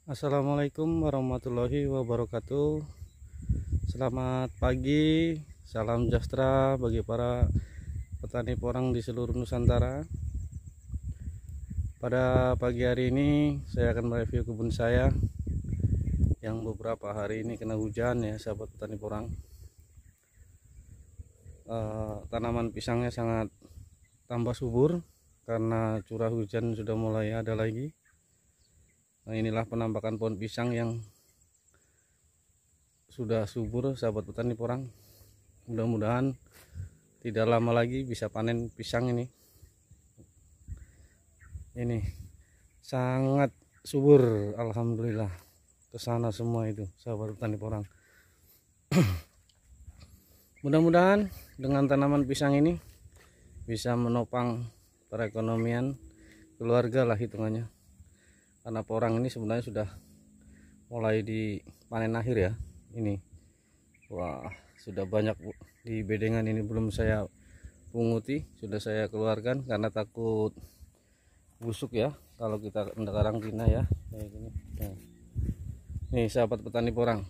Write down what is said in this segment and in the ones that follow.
Assalamualaikum warahmatullahi wabarakatuh. Selamat pagi, salam sejahtera bagi para petani porang di seluruh Nusantara. Pada pagi hari ini saya akan mereview kebun saya yang beberapa hari ini kena hujan ya, sahabat petani porang. Tanaman pisangnya sangat tambah subur karena curah hujan sudah mulai ada lagi. Nah, inilah penampakan pohon pisang yang sudah subur, sahabat petani porang. Mudah-mudahan tidak lama lagi bisa panen pisang ini. Ini sangat subur, alhamdulillah. Kesana semua itu, sahabat petani porang. Mudah-mudahan dengan tanaman pisang ini bisa menopang perekonomian keluarga lah hitungannya. Karena porang ini sebenarnya sudah mulai dipanen akhir ya. Ini wah, sudah banyak di bedengan ini, belum saya punguti, sudah saya keluarkan karena takut busuk ya kalau kita karantina ya kayak gini. Nah, nih sahabat petani porang,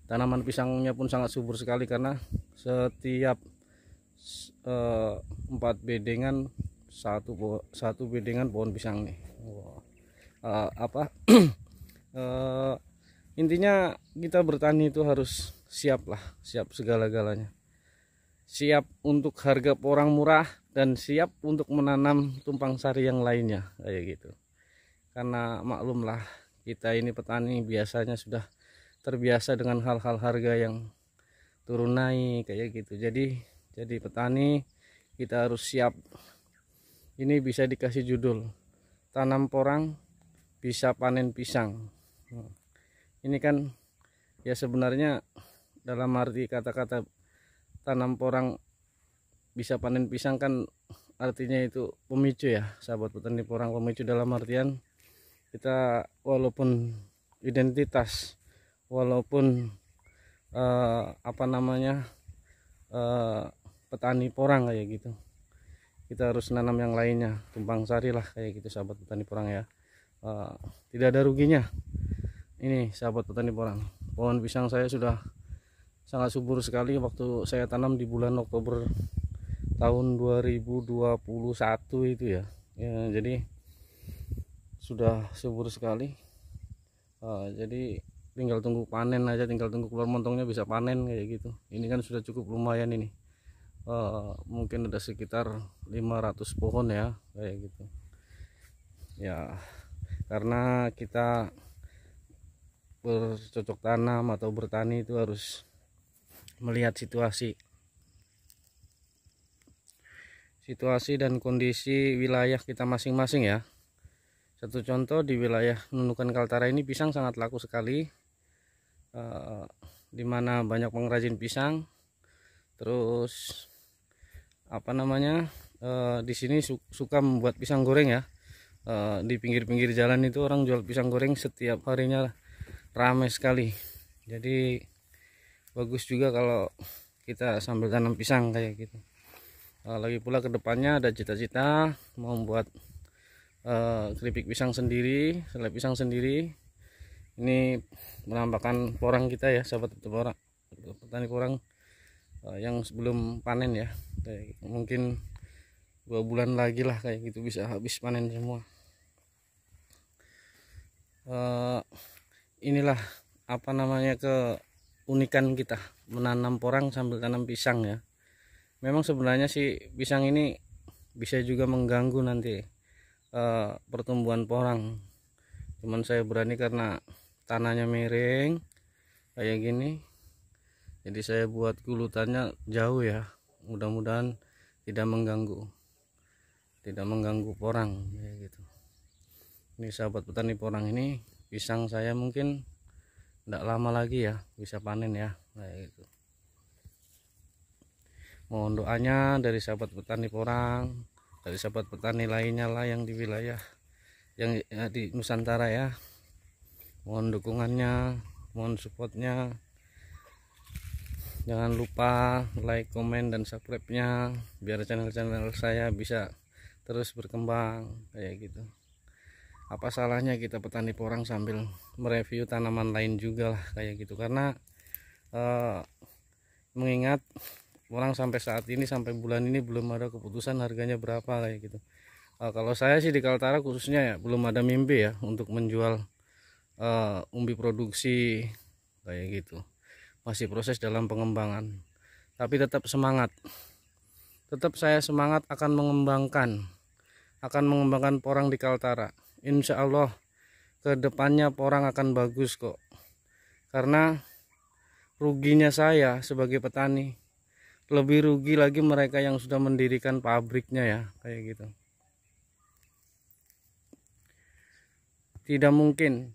tanaman pisangnya pun sangat subur sekali karena setiap 4 bedengan satu bedengan pohon pisang nih. Wah. Intinya kita bertani itu harus siap lah, siap segala-galanya, siap untuk harga porang murah dan siap untuk menanam tumpang sari yang lainnya kayak gitu. Karena maklumlah kita ini petani biasanya sudah terbiasa dengan hal-hal harga yang turun naik kayak gitu. Jadi petani kita harus siap. Ini bisa dikasih judul tanam porang bisa panen pisang. Ini kan ya sebenarnya dalam arti kata-kata tanam porang bisa panen pisang kan artinya itu pemicu ya, sahabat petani porang. Pemicu dalam artian kita walaupun identitas, walaupun petani porang kayak gitu, kita harus nanam yang lainnya, tumpang sari lah kayak gitu, sahabat petani porang ya. Tidak ada ruginya. Ini sahabat petani porang, pohon pisang saya sudah sangat subur sekali waktu saya tanam di bulan Oktober tahun 2021 itu ya, jadi sudah subur sekali. Jadi tinggal tunggu panen aja, tinggal tunggu keluar montongnya bisa panen kayak gitu. Ini kan sudah cukup lumayan ini. Mungkin ada sekitar 500 pohon ya kayak gitu ya. Karena kita bercocok tanam atau bertani itu harus melihat situasi dan kondisi wilayah kita masing-masing ya. Satu contoh, di wilayah Nunukan Kaltara ini pisang sangat laku sekali, dimana banyak pengrajin pisang. Terus di sini suka membuat pisang goreng ya. Di pinggir-pinggir jalan itu orang jual pisang goreng setiap harinya, ramai sekali. Jadi bagus juga kalau kita sambil tanam pisang kayak gitu. Lagi pula kedepannya ada cita-cita mau membuat keripik pisang sendiri, selai pisang sendiri. Ini menampakkan porang kita ya, sahabat petani porang yang sebelum panen ya. Mungkin 2 bulan lagi lah kayak gitu bisa habis panen semua. Inilah keunikan kita menanam porang sambil tanam pisang ya. Memang sebenarnya sih pisang ini bisa juga mengganggu nanti pertumbuhan porang, cuman saya berani karena tanahnya miring kayak gini, jadi saya buat gulutannya jauh ya. Mudah-mudahan tidak mengganggu porang kayak gitu. Ini sahabat petani porang, ini pisang saya mungkin tidak lama lagi ya bisa panen ya kayak gitu. Mohon doanya dari sahabat petani porang, dari sahabat petani lainnya lah yang di wilayah yang di Nusantara ya. Mohon dukungannya, mohon supportnya. Jangan lupa like, komen, dan subscribe-nya biar channel-channel saya bisa terus berkembang kayak gitu. apa salahnya kita petani porang sambil mereview tanaman lain juga lah kayak gitu. Karena mengingat orang sampai saat ini, sampai bulan ini belum ada keputusan harganya berapa kayak gitu. Kalau saya sih di Kaltara khususnya ya belum ada mimpi ya untuk menjual umbi produksi kayak gitu. Masih proses dalam pengembangan, tapi tetap semangat, tetap saya semangat akan mengembangkan porang di Kaltara. Insya Allah kedepannya porang akan bagus kok, karena ruginya saya sebagai petani lebih rugi lagi mereka yang sudah mendirikan pabriknya ya kayak gitu. Tidak mungkin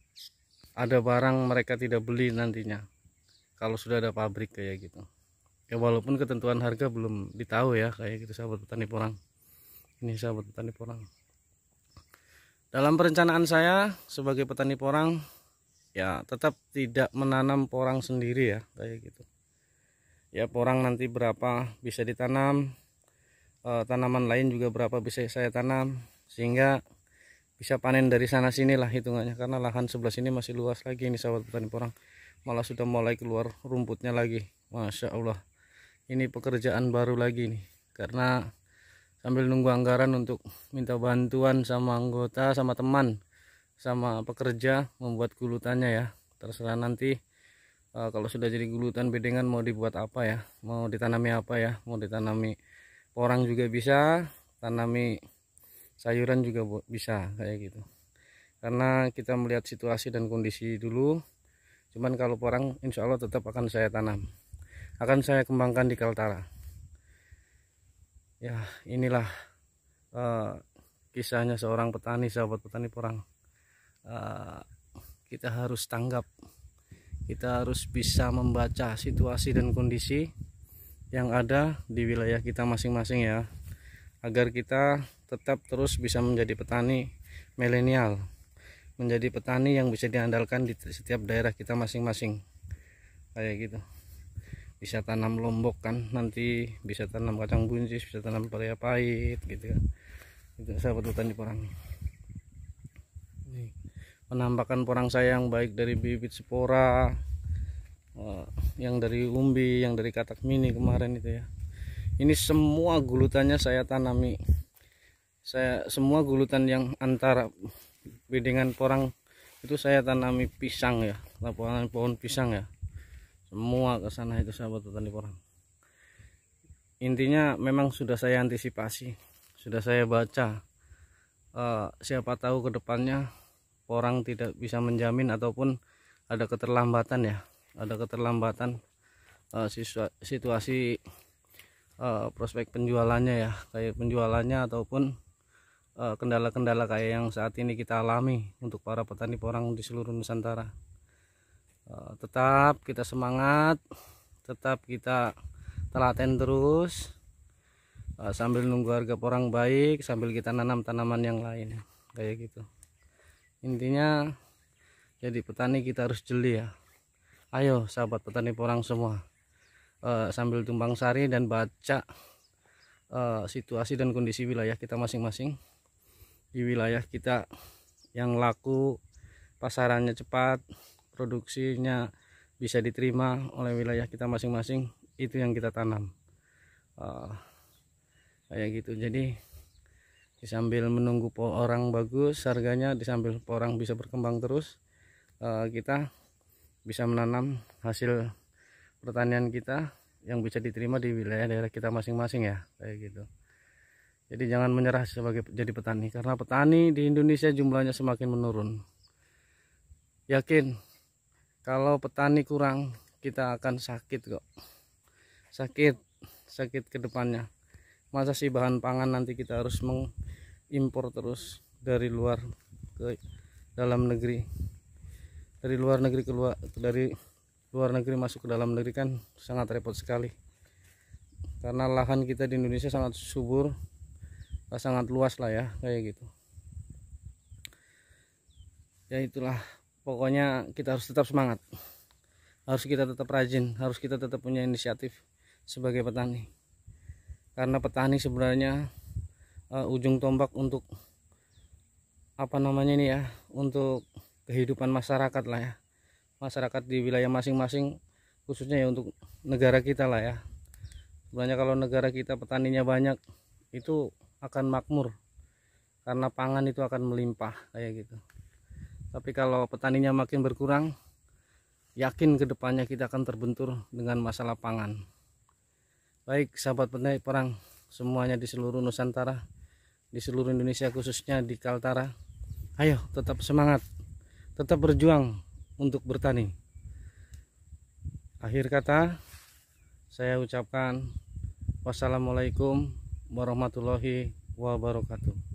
ada barang mereka tidak beli nantinya kalau sudah ada pabrik kayak gitu ya, walaupun ketentuan harga belum ditahu ya kayak gitu sahabat petani porang. Ini sahabat petani porang, dalam perencanaan saya sebagai petani porang ya tetap tidak menanam porang sendiri ya kayak gitu ya. Porang nanti berapa bisa ditanam, tanaman lain juga berapa bisa saya tanam, sehingga bisa panen dari sana sinilah hitungannya. Karena lahan sebelah sini masih luas lagi ini sahabat petani porang, malah sudah mulai keluar rumputnya lagi. Masya Allah, ini pekerjaan baru lagi nih, karena sambil nunggu anggaran untuk minta bantuan sama anggota, sama teman, sama pekerja membuat gulutannya ya. Terserah nanti kalau sudah jadi gulutan bedengan mau dibuat apa ya, mau ditanami apa ya, mau ditanami porang juga bisa, tanami sayuran juga bisa kayak gitu. Karena kita melihat situasi dan kondisi dulu. Cuman kalau porang insya Allah tetap akan saya tanam, akan saya kembangkan di Kaltara ya. Inilah kisahnya seorang petani, sahabat petani porang. Kita harus tanggap, kita harus bisa membaca situasi dan kondisi yang ada di wilayah kita masing-masing ya, agar kita tetap terus bisa menjadi petani milenial, menjadi petani yang bisa diandalkan di setiap daerah kita masing-masing kayak gitu. Bisa tanam lombok kan, nanti bisa tanam kacang buncis, bisa tanam pepaya pahit gitu kan. Itu sahabat petani porang. Penampakan porang saya yang baik dari bibit spora, yang dari umbi, yang dari katak mini kemarin itu ya. Ini semua gulutannya saya tanami. Semua gulutan yang antara bedengan porang itu saya tanami pisang ya, laporan pohon pisang ya. Semua ke sana itu sahabat petani porang. Intinya memang sudah saya antisipasi, sudah saya baca. Siapa tahu ke depannya porang tidak bisa menjamin ataupun ada keterlambatan ya, ada keterlambatan situasi prospek penjualannya ya, kayak penjualannya ataupun kendala-kendala kayak yang saat ini kita alami untuk para petani porang di seluruh Nusantara. Tetap kita semangat, tetap kita telaten terus, sambil nunggu harga porang baik, sambil kita nanam tanaman yang lain kayak gitu. Intinya jadi petani kita harus jeli ya. Ayo sahabat petani porang semua, sambil tumbang sari dan baca situasi dan kondisi wilayah kita masing-masing. Di wilayah kita yang laku, pasarannya cepat, produksinya bisa diterima oleh wilayah kita masing-masing, itu yang kita tanam kayak gitu. Jadi sambil menunggu porang bagus harganya, disambil porang bisa berkembang terus, kita bisa menanam hasil pertanian kita yang bisa diterima di wilayah daerah kita masing-masing ya kayak gitu. Jadi jangan menyerah sebagai jadi petani, karena petani di Indonesia jumlahnya semakin menurun. Yakin kalau petani kurang kita akan sakit kok, sakit ke depannya. Masa sih bahan pangan nanti kita harus mengimpor terus dari luar ke dalam negeri, dari luar negeri keluar, dari luar negeri masuk ke dalam negeri, kan sangat repot sekali. Karena lahan kita di Indonesia sangat subur, sangat luas lah ya kayak gitu. Ya itulah, pokoknya kita harus tetap semangat, harus kita tetap rajin, harus kita tetap punya inisiatif sebagai petani. Karena petani sebenarnya ujung tombak untuk apa namanya ini ya, untuk kehidupan masyarakat lah ya, masyarakat di wilayah masing-masing, khususnya ya untuk negara kita lah ya. Sebenarnya kalau negara kita petaninya banyak, itu akan makmur karena pangan itu akan melimpah kayak gitu. Tapi kalau petaninya makin berkurang, yakin kedepannya kita akan terbentur dengan masalah pangan. Baik sahabat petani perang semuanya di seluruh Nusantara, di seluruh Indonesia, khususnya di Kaltara, ayo tetap semangat, tetap berjuang untuk bertani. Akhir kata saya ucapkan wassalamualaikum warahmatullahi wabarakatuh.